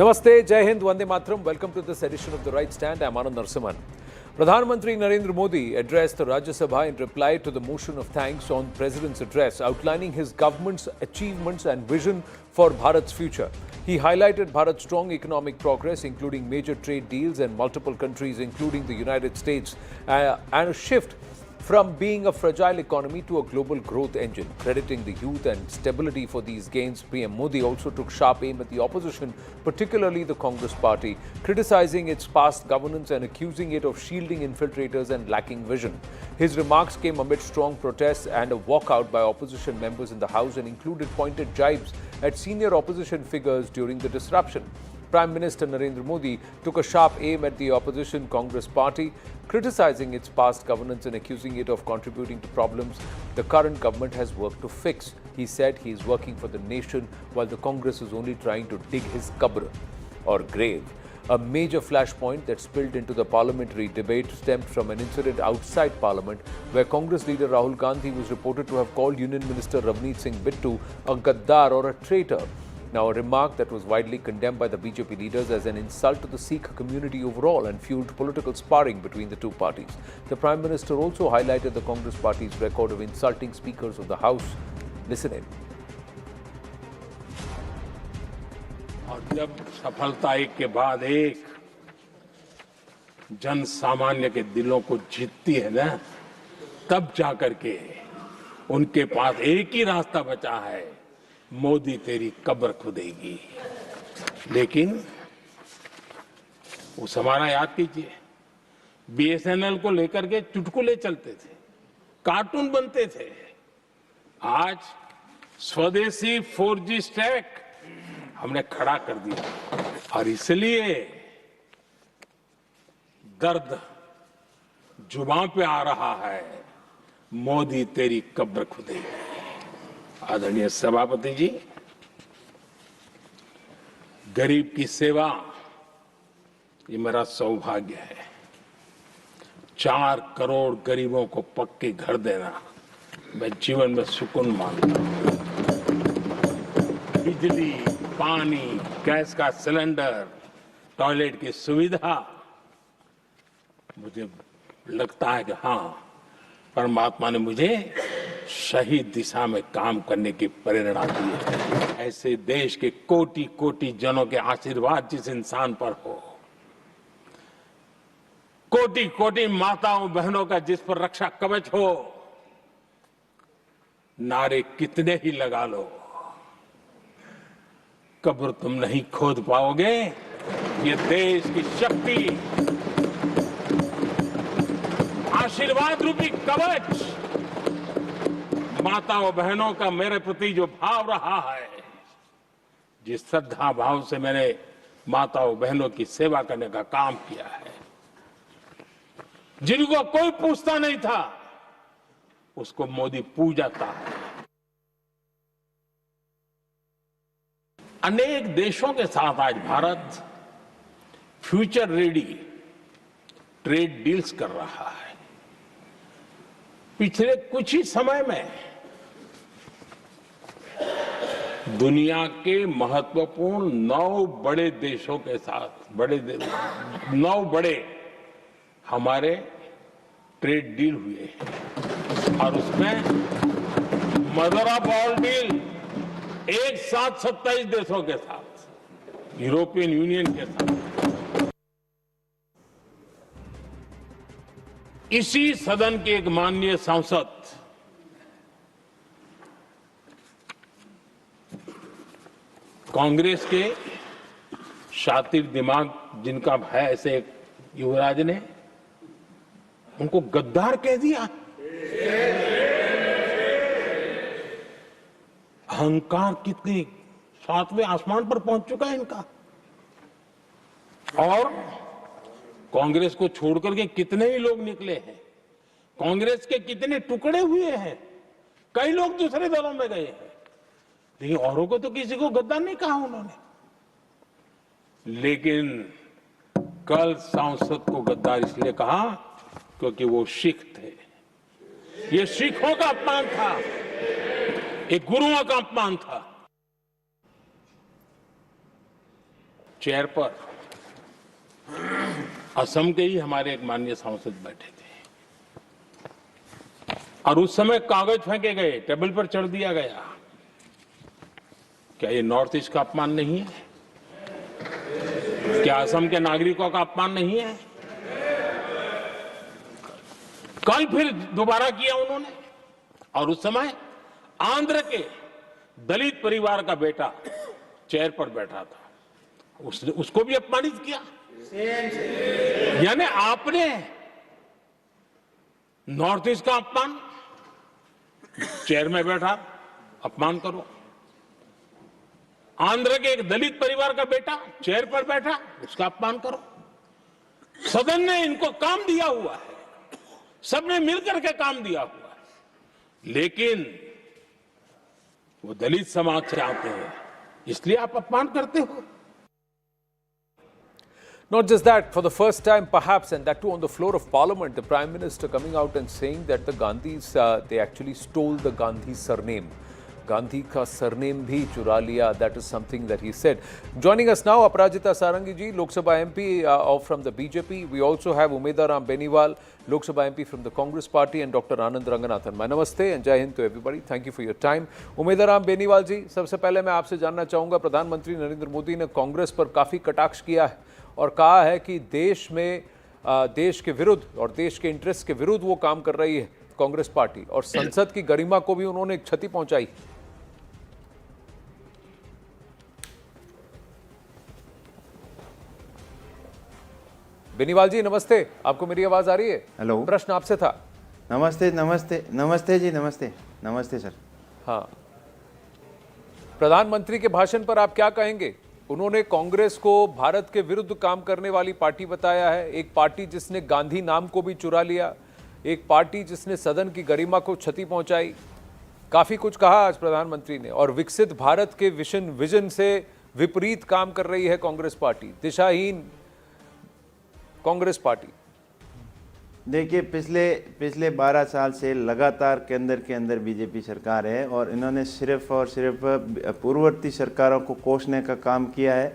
Namaste, Jai Hind, Vande Mataram. Welcome to this edition of The Right Stand. I'm Anand Narasimhan. Pradhan Mantri Narendra Modi addressed the Rajya Sabha in reply to the motion of thanks on President's address, outlining his government's achievements and vision for Bharat's future. He highlighted Bharat's strong economic progress, including major trade deals and multiple countries, including the United States, and a shift from being a fragile economy to a global growth engine. Crediting the youth and stability for these gains, PM Modi also took sharp aim at the opposition, particularly the Congress party, criticizing its past governance and accusing it of shielding infiltrators and lacking vision. His remarks came amid strong protests and a walkout by opposition members in the House and included pointed jibes at senior opposition figures during the disruption. Prime Minister Narendra Modi took a sharp aim at the opposition Congress party, criticizing its past governance and accusing it of contributing to problems the current government has worked to fix. He said he is working for the nation while the Congress is only trying to dig his qabr or grave. A major flashpoint that spilled into the parliamentary debate stemmed from an incident outside Parliament where Congress leader Rahul Gandhi was reported to have called Union Minister Ravneet Singh Bittu a gaddar or a traitor. Now, a remark that was widely condemned by the BJP leaders as an insult to the Sikh community overall and fueled political sparring between the two parties. The Prime Minister also highlighted the Congress party's record of insulting speakers of the House. Listen in. और जब सफलता एक के बाद एक जन सामान्य के दिलों को जीतती है ना, तब जाकर के उनके पास एक ही रास्ता बचा है, मोदी तेरी कब्र खुदेगी। लेकिन उस हमारा याद कीजिए, बीएसएनएल को लेकर के चुटकुले चलते थे, कार्टून बनते थे। आज स्वदेशी 4G स्टैक हमने खड़ा कर दिया और इसलिए दर्द जुबान पे आ रहा है, मोदी तेरी कब्र खुदेगी। आदरणीय सभापति जी, गरीब की सेवा ये मेरा सौभाग्य है। 4 करोड़ गरीबों को पक्के घर देना मैं जीवन में सुकून मानता हूं। बिजली, पानी, गैस का सिलेंडर, टॉयलेट की सुविधा, मुझे लगता है कि हाँ, परमात्मा ने मुझे सही दिशा में काम करने की प्रेरणा दी है। ऐसे देश के कोटि कोटि जनों के आशीर्वाद जिस इंसान पर हो, कोटि कोटि माताओं बहनों का जिस पर रक्षा कवच हो, नारे कितने ही लगा लो, कब्र तुम नहीं खोद पाओगे। ये देश की शक्ति, आशीर्वाद रूपी कवच, माताओं बहनों का मेरे प्रति जो भाव रहा है, जिस श्रद्धा भाव से मैंने माताओं बहनों की सेवा करने का काम किया है, जिनको कोई पूछता नहीं था, उसको मोदी पूजाता है। अनेक देशों के साथ आज Bharat future ready trade deals कर रहा है। पिछले कुछ ही समय में दुनिया के महत्वपूर्ण 9 बड़े देशों के साथ 9 बड़े हमारे ट्रेड डील हुए हैं और उसमें मदर ऑफ ऑल डील एक साथ 27 देशों के साथ, यूरोपियन यूनियन के साथ। इसी सदन के एक माननीय सांसद कांग्रेस के शातिर दिमाग जिनका है, ऐसे एक युवराज ने उनको गद्दार कह दिया। अहंकार कितनी 7वें आसमान पर पहुंच चुका है इनका। और कांग्रेस को छोड़कर के कितने ही लोग निकले हैं, कांग्रेस के कितने टुकड़े हुए हैं, कई लोग दूसरे दलों में गए हैं, लेकिन औरों को तो किसी को गद्दार नहीं कहा उन्होंने। लेकिन कल सांसद को गद्दार इसलिए कहा क्योंकि वो सिख थे। ये सिखों का अपमान था, एक गुरुओं का अपमान था। चेयर पर असम के ही हमारे एक माननीय सांसद बैठे थे और उस समय कागज फेंके गए, टेबल पर चढ़ दिया गया। क्या ये नॉर्थ ईस्ट का अपमान नहीं है? क्या असम के नागरिकों का अपमान नहीं है? कल फिर दोबारा किया उन्होंने, और उस समय आंध्र के दलित परिवार का बेटा चेयर पर बैठा था, उसको भी अपमानित किया। यानी आपने नॉर्थ ईस्ट का अपमान, चेयर में बैठा अपमान करो। आंध्र के एक दलित परिवार का बेटा चेयर पर बैठा, उसका अपमान करो। सदन ने इनको काम दिया हुआ है, सबने मिलकर के काम दिया हुआ है, लेकिन वो दलित समाज से आते हैं, इसलिए आप अपमान करते हो। Not just that, for the first time perhaps, and that too on the floor of Parliament, the Prime Minister coming out and saying that the Gandhis, they actually stole the Gandhi surname. Gandhi ka surname bhi chura liya, that is something that he said. Joining us now, Aparajita Sarangi ji, Lok Sabha MP from the BJP. We also have Umeda Ram Beniwal, Lok Sabha MP from the Congress Party, and Dr. Anand Ranganathan. My namaste and Jai Hind to everybody. Thank you for your time. Umeda Ram Beniwal ji, सबसे पहले मैं आपसे जानना चाहूँगा, प्रधानमंत्री नरेंद्र मोदी ने कांग्रेस पर काफ़ी कटाक्ष किया है और कहा है कि देश में देश के विरुद्ध और देश के इंटरेस्ट के विरुद्ध वो काम कर रही है कांग्रेस पार्टी, और संसद की गरिमा को भी उन्होंने क्षति पहुंचाई। बेनीवाल जी नमस्ते, आपको मेरी आवाज आ रही है? हेलो, प्रश्न आपसे था। नमस्ते नमस्ते नमस्ते जी, नमस्ते नमस्ते सर। हाँ, प्रधानमंत्री के भाषण पर आप क्या कहेंगे? उन्होंने कांग्रेस को भारत के विरुद्ध काम करने वाली पार्टी बताया है, एक पार्टी जिसने गांधी नाम को भी चुरा लिया, एक पार्टी जिसने सदन की गरिमा को क्षति पहुंचाई। काफी कुछ कहा आज प्रधानमंत्री ने, और विकसित भारत के विजन से विपरीत काम कर रही है कांग्रेस पार्टी, दिशाहीन कांग्रेस पार्टी। देखिए, पिछले 12 साल से लगातार केंद्र के अंदर बीजेपी सरकार है और इन्होंने सिर्फ और सिर्फ पूर्ववर्ती सरकारों को कोसने का काम किया है,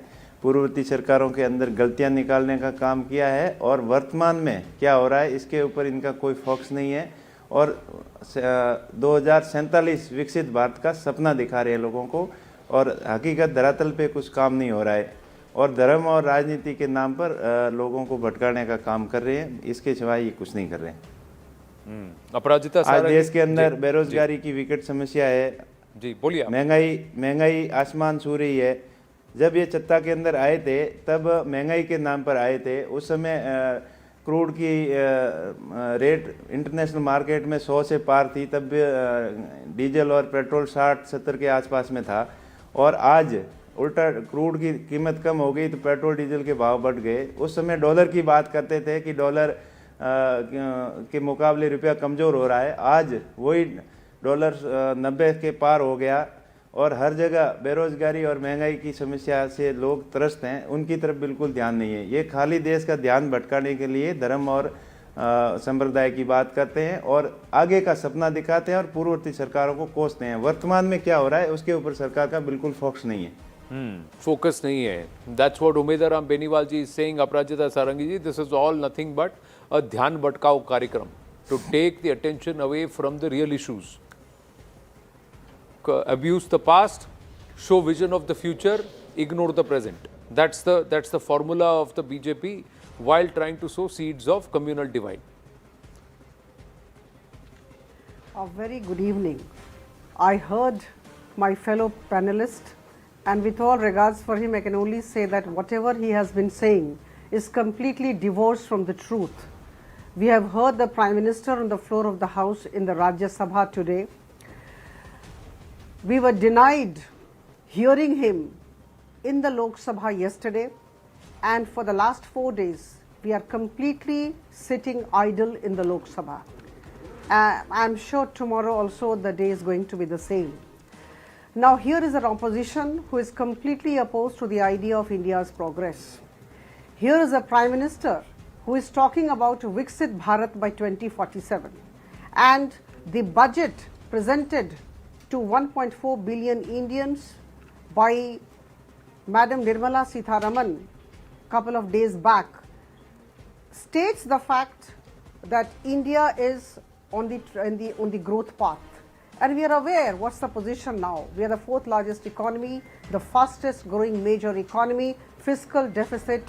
पूर्ववर्ती सरकारों के अंदर गलतियां निकालने का काम किया है, और वर्तमान में क्या हो रहा है इसके ऊपर इनका कोई फोकस नहीं है। और 2047 विकसित भारत का सपना दिखा रहे हैं लोगों को, और हकीकत धरातल पे कुछ काम नहीं हो रहा है, और धर्म और राजनीति के नाम पर लोगों को भटकाने का काम कर रहे हैं, इसके सिवाय ये कुछ नहीं कर रहे हैं। अपराजिता, आज देश के अंदर बेरोजगारी की विकट समस्या है जी, बोलिए। महंगाई आसमान छू रही है। जब ये सत्ता के अंदर आए थे तब महंगाई के नाम पर आए थे, उस समय क्रूड की रेट इंटरनेशनल मार्केट में 100 से पार थी, तब डीजल और पेट्रोल 60-70 के आसपास में था, और आज उल्टा क्रूड की कीमत कम हो गई तो पेट्रोल डीजल के भाव बढ़ गए। उस समय डॉलर की बात करते थे कि डॉलर के मुकाबले रुपया कमज़ोर हो रहा है, आज वही डॉलर 90 के पार हो गया, और हर जगह बेरोजगारी और महंगाई की समस्या से लोग त्रस्त हैं, उनकी तरफ बिल्कुल ध्यान नहीं है। ये खाली देश का ध्यान भटकाने के लिए धर्म और संप्रदाय की बात करते हैं और आगे का सपना दिखाते हैं और पूर्ववर्ती सरकारों को कोसते हैं। वर्तमान में क्या हो रहा है उसके ऊपर सरकार का बिल्कुल फोकस नहीं है। फोकस नहीं है। That's what Umeda Ram Beniwal ji is saying. Aparajita Sarangi ji, this is all nothing but a ध्यान भटकाव कार्यक्रम to take the attention away from the real issues, abuse the past, show vision of the future, ignore the present. That's the formula of the BJP while trying to sow seeds of communal divide. A very good evening. I heard my fellow panelist, and with all regards for him, I can only say that whatever he has been saying is completely divorced from the truth. We have heard the Prime Minister on the floor of the House in the Rajya Sabha today. We were denied hearing him in the Lok Sabha yesterday, and for the last 4 days we are completely sitting idle in the Lok Sabha. I'm sure tomorrow also the day is going to be the same. Now here is an opposition who is completely opposed to the idea of India's progress. Here is a Prime Minister who is talking about Viksit Bharat by 2047, and the budget presented to 1.4 billion Indians by Madam Nirmala Sitharaman, couple of days back, states the fact that India is on the growth path. And we are aware what's the position now. We are the fourth largest economy, the fastest growing major economy, fiscal deficit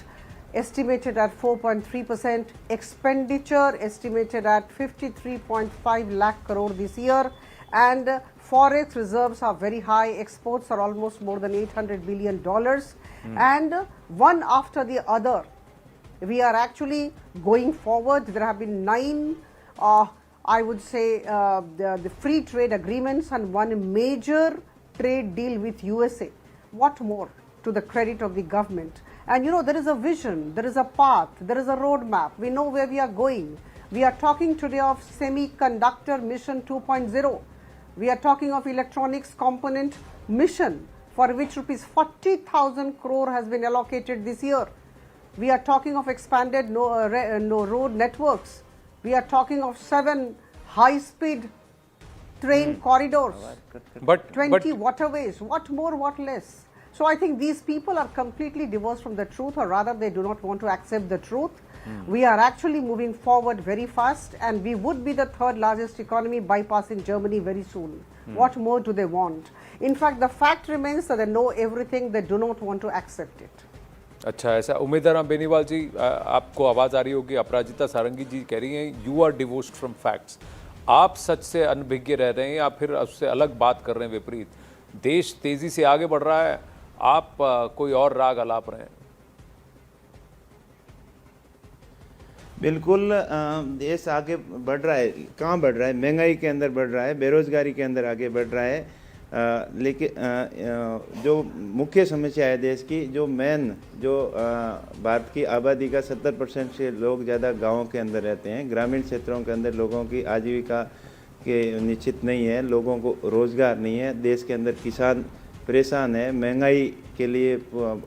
estimated at 4.3%, expenditure estimated at 53.5 lakh crore this year, and forex reserves are very high, exports are almost more than $800 billion, and one after the other, we are actually going forward. There have been 9 I would say the free trade agreements and one major trade deal with USA. What more to the credit of the government? And you know, there is a vision, there is a path, there is a roadmap. We know where we are going. We are talking today of semiconductor mission 2.0. We are talking of electronics component mission, for which rupees 40,000 crore has been allocated this year. We are talking of expanded road networks. We are talking of 7 high-speed train corridors, But 20 waterways. What more, what less? So I think these people are completely divorced from the truth, or rather they do not want to accept the truth. We are actually moving forward very fast, and we would be the third largest economy, bypassing Germany very soon. What more do they want? In fact, the fact remains that they know everything, they do not want to accept it. अच्छा, ऐसा उमेदवार राम बेनीवाल जी, आपको आवाज़ आ रही होगी, अपराजिता सारंगी जी कह रही हैं you are divorced from facts, आप सच से अनभिज्ञ रह रहे हैं या फिर उससे अलग बात कर रहे हैं विपरीत। देश तेज़ी से आगे बढ़ रहा है, आप कोई और राग अलाप रहे हैं। बिल्कुल, देश आगे बढ़ रहा है। कहाँ बढ़ रहा है? महंगाई के अंदर बढ़ रहा है, बेरोजगारी के अंदर आगे बढ़ रहा है। लेकिन जो मुख्य समस्या है देश की, जो भारत की आबादी का 70% से लोग ज़्यादा गाँव के अंदर रहते हैं। ग्रामीण क्षेत्रों के अंदर लोगों की आजीविका के निश्चित नहीं है, लोगों को रोज़गार नहीं है। देश के अंदर किसान परेशान है, महंगाई के लिए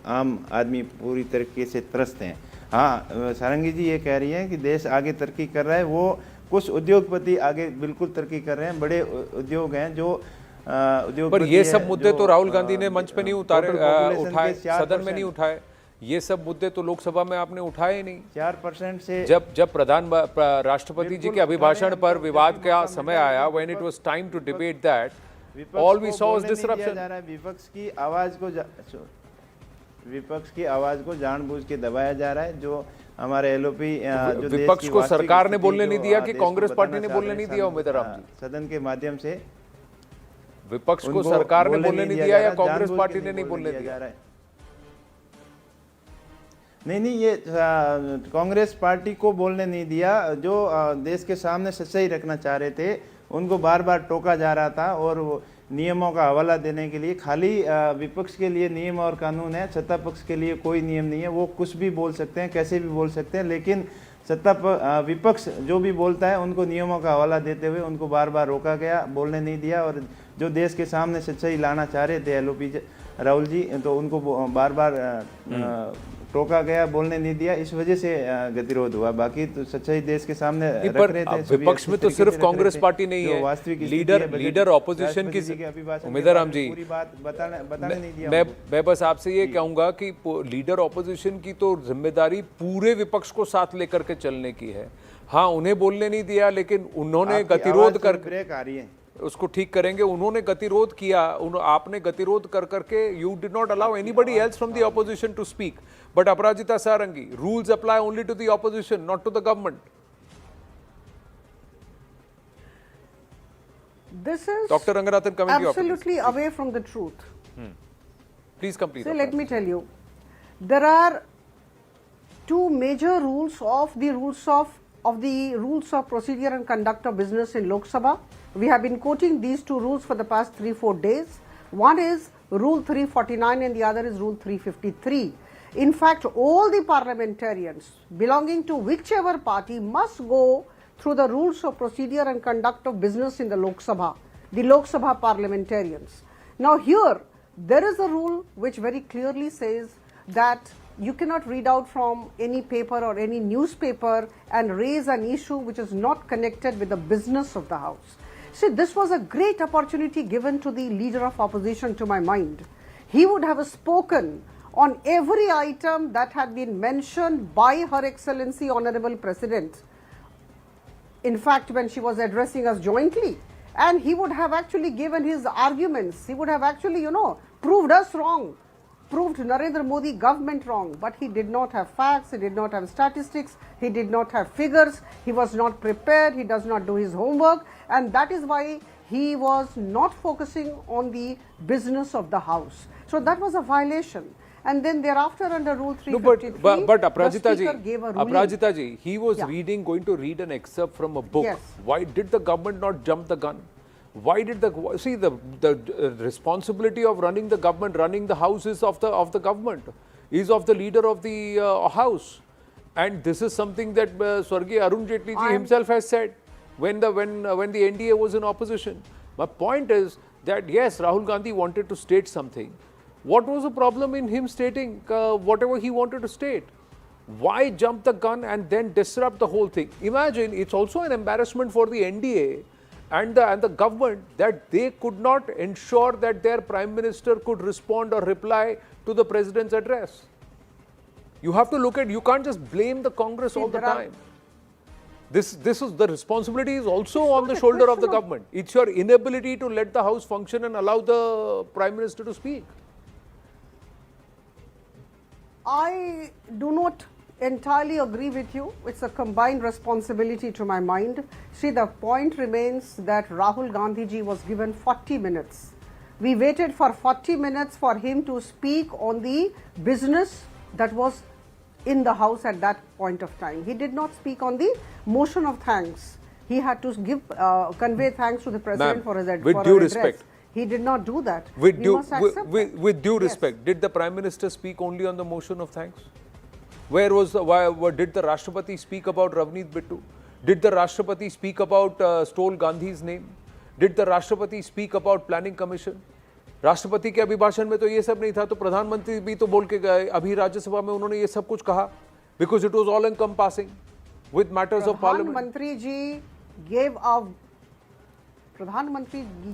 आम आदमी पूरी तरीके से त्रस्त हैं। हाँ, सारंगी जी ये कह रही हैं कि देश आगे तरक्की कर रहा है। वो कुछ उद्योगपति आगे बिल्कुल तरक्की कर रहे हैं, बड़े उद्योग हैं जो पर ये सब मुद्दे तो राहुल गांधी ने मंच पे नहीं उठाए, सदन में नहीं उठाए। ये सब मुद्दे तो लोकसभा में आपने उठाए ही नहीं। 4% से जब राष्ट्रपति जी के अभिभाषण पर विवाद का समय आया, when it was time to debate that, all we saw was disruption. विपक्ष की आवाज को जानबूझ के दबाया जा रहा है। जो हमारे एलओपी विपक्ष को सरकार ने बोलने नहीं दिया कि कांग्रेस पार्टी ने बोलने नहीं दिया। उमेदवार राम जी, सदन के माध्यम से विपक्ष को सरकार ने बोलने नहीं दिया या कांग्रेस पार्टी ने नहीं बोलने दिया? नहीं, ये कांग्रेस पार्टी को बोलने नहीं दिया। जो देश के सामने सच्चाई रखना चाह रहे थे उनको बार बार टोका जा रहा था, और वो नियमों का हवाला देने के लिए खाली विपक्ष के लिए नियम और कानून है, सत्ता पक्ष के लिए कोई नियम नहीं है। वो कुछ भी बोल सकते हैं, कैसे भी बोल सकते हैं, लेकिन विपक्ष जो भी बोलता है उनको नियमों का हवाला देते हुए उनको बार बार रोका गया, बोलने नहीं दिया। और जो देश के सामने सच्चाई लाना चाह रहे थे एलओपी राहुल जी, तो उनको बार बार टोका गया, बोलने नहीं दिया। इस वजह से गतिरोध हुआ। बाकी तो सच्चाई देश के सामने रख रहे थे। विपक्ष में तो सिर्फ कांग्रेस पार्टी नहीं है, लीडर ऑपोजिशन की। उमेदवार राम जी, पूरी बात बताने नहीं दिया। मैं बस आपसे ये कहूंगा कि लीडर ऑपोजिशन की तो जिम्मेदारी पूरे विपक्ष को साथ लेकर के चलने की है। हाँ, उन्हें बोलने नहीं दिया, लेकिन उन्होंने गतिरोध कर, ब्रेक आ रही है, उसको ठीक करेंगे। उन्होंने गतिरोध किया, आपने गतिरोध कर करके you did not allow anybody else from the opposition to speak. But Aparajita Sarangi, rules apply only to the opposition, not to the government. This is Dr. Ranganathan coming to you. Absolutely away from the truth. Please complete. So let me tell you, there are two major rules of the rules of procedure and conduct of business in Lok Sabha. We have been quoting these two rules for the past 3-4 days. One is Rule 349 and the other is Rule 353. In fact, all the parliamentarians belonging to whichever party must go through the rules of procedure and conduct of business in the Lok Sabha, the Lok Sabha parliamentarians. Now here, there is a rule which very clearly says that you cannot read out from any paper or any newspaper and raise an issue which is not connected with the business of the House. See, this was a great opportunity given to the leader of opposition, to my mind. He would have spoken on every item that had been mentioned by Her Excellency Honorable President. In fact, when she was addressing us jointly, and he would have actually given his arguments, he would have actually, proved us wrong, proved Narendra Modi government wrong, but he did not have facts, he did not have statistics, he did not have figures, he was not prepared, he does not do his homework, and that is why he was not focusing on the business of the House. So that was a violation. And then thereafter under Rule 353, but the Aparajita Speaker ji, gave a ruling. Aparajita ji, he was Yeah. going to read an excerpt from a book. Yes. Why did the government not jump the gun? Why did the responsibility of running the government, running the house is of the government, is of the leader of the house, and this is something that Swargya Arun Jaitley ji himself has said when the NDA was in opposition. My point is that yes, Rahul Gandhi wanted to state something. What was the problem in him stating whatever he wanted to state? Why jump the gun and then disrupt the whole thing? Imagine, it's also an embarrassment for the NDA and the government that they could not ensure that their Prime Minister could respond or reply to the President's address. You have to look at, you can't just blame the Congress all the time. This is the responsibility is also on the shoulder of the government. It's your inability to let the House function and allow the Prime Minister to speak. I do not entirely agree with you. It's a combined responsibility to my mind. See, the point remains that Rahul Gandhi ji was given 40 minutes. We waited for 40 minutes for him to speak on the business that was in the House at that point of time. He did not speak on the motion of thanks. He had to convey thanks to the President for his address. With due respect. He did not do that. With due Yes. respect, did the Prime Minister speak only on the motion of thanks? Where was did the Rashtrapati speak about Ravneet Bittu? Did the Rashtrapati speak about Stole Gandhi's name? Did the Rashtrapati speak about Planning Commission? राष्ट्रपति के अभिभाषण में तो ये सब नहीं था, तो प्रधानमंत्री भी तो बोल के गए, अभी राज्यसभा में उन्होंने ये सब कुछ कहा, because it was all encompassing with matters of parliament. Pradhan Mantri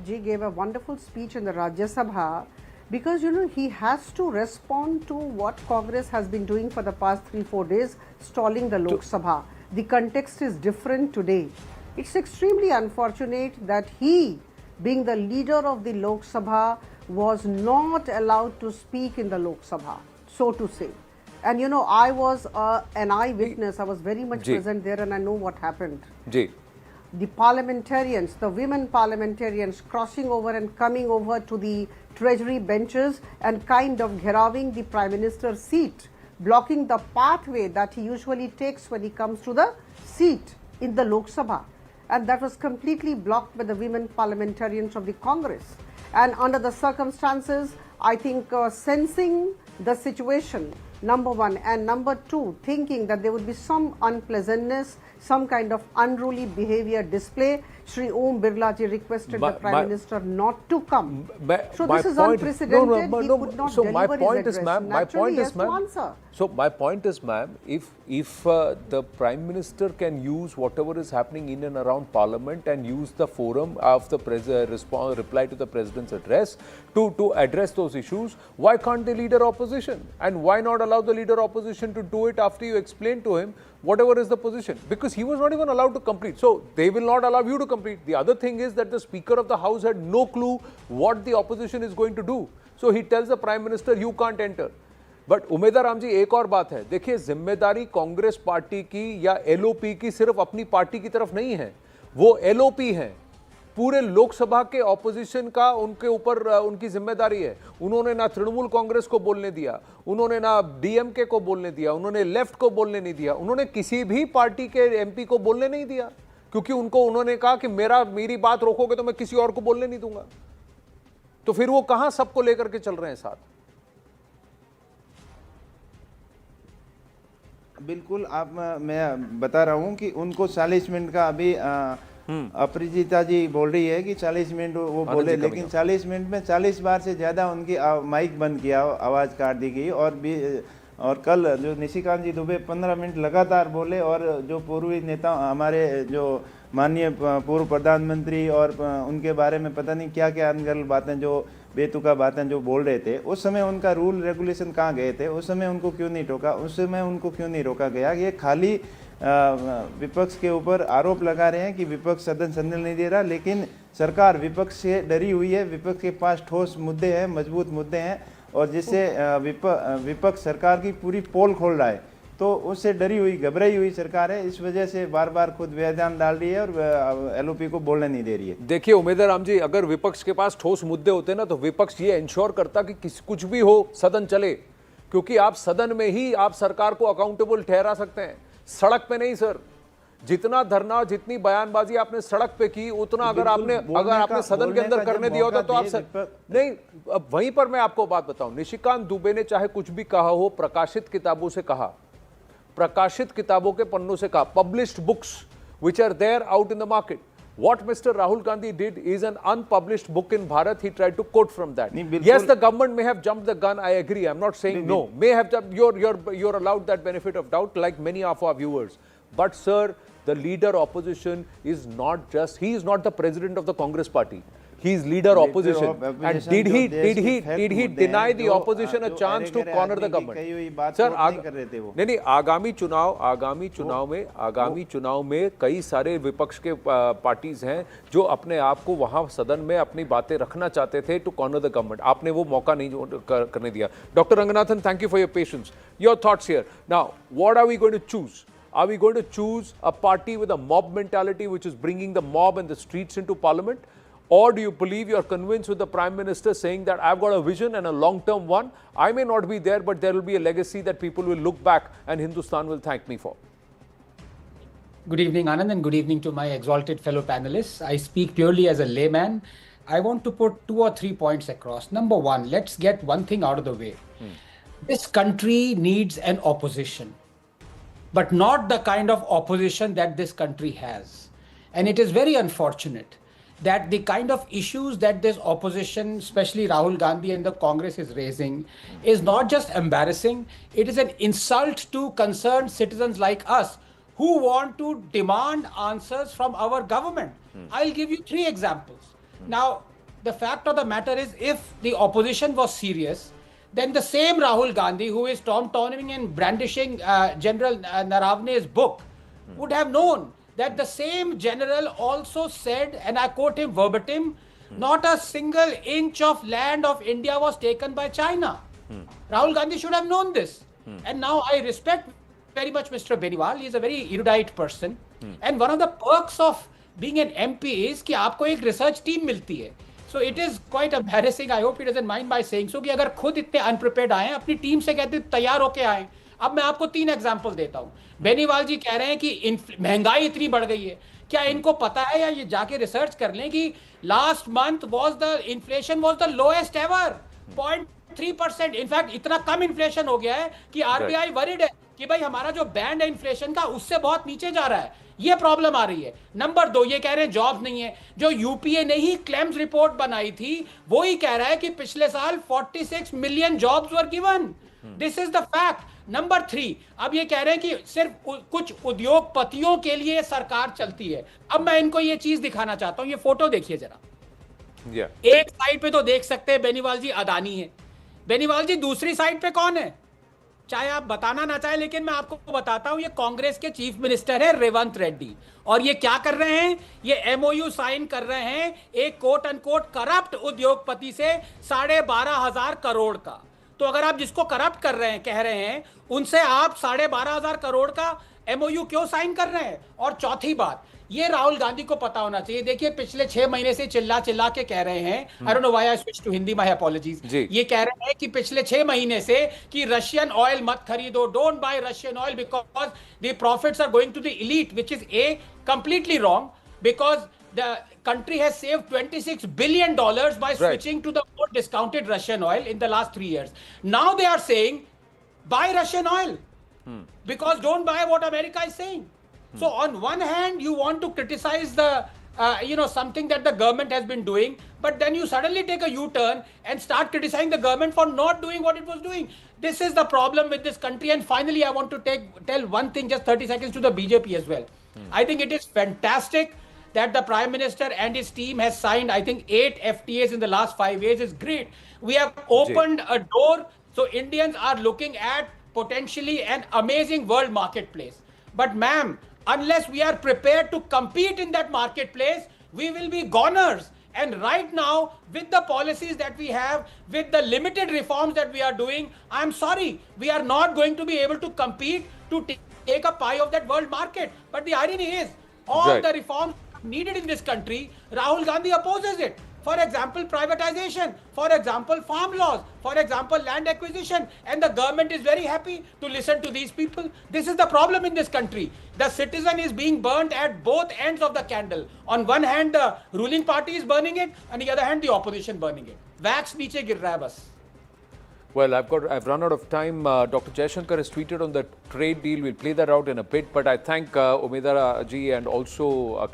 ji gave a wonderful speech in the Rajya Sabha because he has to respond to what Congress has been doing for the past 3-4 days, stalling the Lok Sabha. The context is different today. It's extremely unfortunate that he, being the leader of the Lok Sabha, was not allowed to speak in the Lok Sabha, so to say. And I was an eyewitness. I was very much present there, and I know what happened. The parliamentarians, the women parliamentarians, crossing over and coming over to the treasury benches and kind of gheraving the Prime Minister's seat, blocking the pathway that he usually takes when he comes to the seat in the Lok Sabha. And that was completely blocked by the women parliamentarians of the Congress. And under the circumstances, I think sensing the situation, number one, and number two, thinking that there would be some unpleasantness, some kind of unruly behavior display, Shri Om Birla ji requested the Prime Minister not to come. So this is unprecedented. He could not deliver his address. Naturally, he has to answer. So my point is, ma'am, if the Prime Minister can use whatever is happening in and around Parliament and use the forum of the reply to the President's address to address those issues, why can't the leader opposition? And why not allow the leader opposition to do it after you explain to him whatever is the position? Because he was not even allowed to complete. So they will not allow you to complete. The other thing is that the Speaker of the House had no clue what the opposition is going to do. So he tells the Prime Minister, you can't enter. But Umeda Ram ji, एक और बात है, देखिए जिम्मेदारी Congress party की या LOP की सिर्फ अपनी पार्टी की तरफ नहीं है, वो एलओपी है, पूरे लोकसभा के ऑपोजिशन का उनके ऊपर उनकी जिम्मेदारी है. उन्होंने ना तृणमूल कांग्रेस को बोलने दिया, उन्होंने ना डीएमके को बोलने दिया, उन्होंने लेफ्ट को बोलने नहीं दिया, उन्होंने किसी भी पार्टी के एमपी को बोलने नहीं दिया, क्योंकि उन्होंने कहा कि मेरी बात रोकोगे तो मैं किसी और को बोलने नहीं दूंगा. तो फिर वो कहां सबको लेकर के चल रहे हैं साथ? बिल्कुल, मैं बता रहा हूँ कि उनको 40 मिनट का अभी अपरिजिता जी बोल रही है कि 40 मिनट वो बोले, लेकिन 40 मिनट में 40 बार से ज़्यादा उनकी माइक बंद किया, आवाज़ काट दी गई. और कल जो निशिकांत जी दुबे 15 मिनट लगातार बोले, और जो पूर्वी नेता हमारे जो माननीय पूर्व प्रधानमंत्री और उनके बारे में पता नहीं क्या क्या अनगढ़ बातें जो बेतुका बातें जो बोल रहे थे, उस समय उनका रूल रेगुलेशन कहाँ गए थे? उस समय उनको क्यों नहीं टोका? उस समय उनको क्यों नहीं रोका गया? ये खाली विपक्ष के ऊपर आरोप लगा रहे हैं कि विपक्ष सदन चलने नहीं दे रहा, लेकिन सरकार विपक्ष से डरी हुई है। विपक्ष के पास ठोस मुद्दे हैं, मजबूत मुद्दे हैं, और जिससे विपक्ष सरकार की पूरी पोल खोल रहा है, तो उससे डरी हुई, घबराई हुई सरकार है। इस वजह से बार बार खुद बयान डाल रही है और एलओपी को बोलने नहीं दे रही है। देखिए उमेदवार राम जी, अगर विपक्ष के पास ठोस मुद्दे होते ना, तो विपक्ष ये इंश्योर करता कि कुछ भी हो सदन चले, क्योंकि आप सदन में ही आप सरकार को अकाउंटेबल ठहरा सकते हैं, सड़क पे नहीं सर। जितना धरना, जितनी बयानबाजी आपने सड़क पे की, उतना अगर आपने सदन के अंदर करने दिया होता तो आप नहीं। अब वहीं पर मैं आपको बात बताऊं, निशिकांत दुबे ने चाहे कुछ भी कहा हो, प्रकाशित किताबों से कहा, प्रकाशित किताबों के पन्नों से कहा, published books which are there out in the market. What Mr. Rahul Gandhi did is an unpublished book in Bharat. He tried to quote from that. Yes, the government may have jumped the gun. I agree. I'm not saying no. May have jumped. You're allowed that benefit of doubt, like many of our viewers. But sir, the leader opposition is not just. He is not the president of the Congress party. He is leader opposition. And did he deny the opposition a chance to corner the government? Sir, नहीं, आगामी चुनाव में कई सारे विपक्ष के parties हैं जो अपने आप को वहां सदन में अपनी बातें रखना चाहते थे टू कॉर्नर द गवर्नमेंट। आपने वो मौका नहीं करने दिया। Doctor Ranganathan, thank you for your patience. Your thoughts here now, what are we going to choose? Are we going to choose a party with a mob mentality which is bringing the mob and the streets into parliament? Or do you believe you are convinced with the Prime Minister saying that I've got a vision and a long-term one? I may not be there, but there will be a legacy that people will look back and Hindustan will thank me for. Good evening, Anand, and good evening to my exalted fellow panelists. I speak purely as a layman. I want to put 2 or 3 points across. Number one, let's get one thing out of the way. This country needs an opposition, but not the kind of opposition that this country has. And it is very unfortunate that the kind of issues that this opposition, especially Rahul Gandhi and the Congress is raising, is not just embarrassing, it is an insult to concerned citizens like us who want to demand answers from our government. I'll give you 3 examples. Now, the fact of the matter is, if the opposition was serious, then the same Rahul Gandhi who is tom-tomming and brandishing General Narawane's book would have known that the same general also said, and I quote him verbatim, not a single inch of land of India was taken by China. Rahul Gandhi should have known this. And now I respect very much Mr. Beniwal. He is a very erudite person. And one of the perks of being an MP is कि आपको एक research team मिलती है. So it is quite embarrassing. I hope he doesn't mind by saying so कि अगर खुद इतने unprepared आए, अपनी टीम से कहते तैयार होके आए। अब मैं आपको 3 एग्जाम्पल देता हूं। बेनीवाल जी कह रहे हैं कि महंगाई इतनी बढ़ गई है। क्या इनको पता है, या ये जाके रिसर्च कर लें कि last month inflation was the lowest ever, 0.3%। In fact इतना कम इन्फ्लेशन हो गया है कि आरबीआई वरीड है कि भाई हमारा जो बैंड है इन्फ्लेशन का उससे बहुत नीचे जा रहा है। ये प्रॉब्लम आ रही है। नंबर 2, ये कह रहे हैं जॉब्स नहीं है। जो यूपीए ने ही क्लेम्स रिपोर्ट बनाई थी वो ही कह रहा है कि पिछले साल 46 million jobs were given. This is the fact. Number 3, अब ये कह रहे हैं कि सिर्फ कुछ उद्योगपतियों के लिए सरकार चलती है। अब मैं इनको ये चीज दिखाना चाहता हूं, ये फोटो देखिए जरा। एक साइड पे तो देख सकते हैं बेनीवाल जी अदानी है। बेनीवाल जी दूसरी साइड पे कौन है? चाहे आप बताना ना चाहे, लेकिन मैं आपको बताता हूं, ये कांग्रेस के चीफ मिनिस्टर है रेवंत रेड्डी। और ये क्या कर रहे हैं? ये एमओयू साइन कर रहे हैं एक कोट अनकोट करप्ट उद्योगपति से 12,500 करोड़ का। तो अगर आप जिसको करप्ट कर रहे हैं, कह रहे हैं, उनसे आप 12,500 करोड़ का एमओयू क्यों साइन कर रहे हैं? और चौथी बात, ये राहुल गांधी को पता होना चाहिए। देखिए पिछले 6 महीने से चिल्ला के कह रहे हैं, I don't know why I switch to Hindi, my apologies. ये कह रहे हैं कि पिछले 6 महीने से कि रशियन ऑयल मत खरीदो, don't buy Russian oil because the profits are going to the elite, which is a completely wrong, because the country has saved $26 billion by switching to the more discounted Russian oil in the last 3 years. Now they are saying, buy Russian oil because don't buy what America is saying. So on one hand, you want to criticize the, something that the government has been doing, but then you suddenly take a U-turn and start criticizing the government for not doing what it was doing. This is the problem with this country. And finally, I want to tell one thing, just 30 seconds, to the BJP as well. I think it is fantastic that the Prime Minister and his team has signed, I think, 8 FTAs in the last 5 years is great. We have opened a door, so Indians are looking at potentially an amazing world marketplace. But ma'am, unless we are prepared to compete in that marketplace, we will be goners. And right now, with the policies that we have, with the limited reforms that we are doing, I'm sorry, we are not going to be able to compete to take a pie of that world market. But the irony is, all Right. the reforms needed in this country, Rahul Gandhi opposes it. For example, privatization, for example, farm laws, for example, land acquisition, and the government is very happy to listen to these people. This is the problem in this country. The citizen is being burnt at both ends of the candle. On one hand, the ruling party is burning it, on the other hand, the opposition burning it. Wax niche gir raha hai bas. Well, I've run out of time. Dr. Jaishankar has tweeted on the trade deal. We'll play that out in a bit. But I thank Umedara ji and also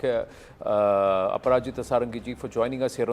Aparajita Sarangi ji for joining us here on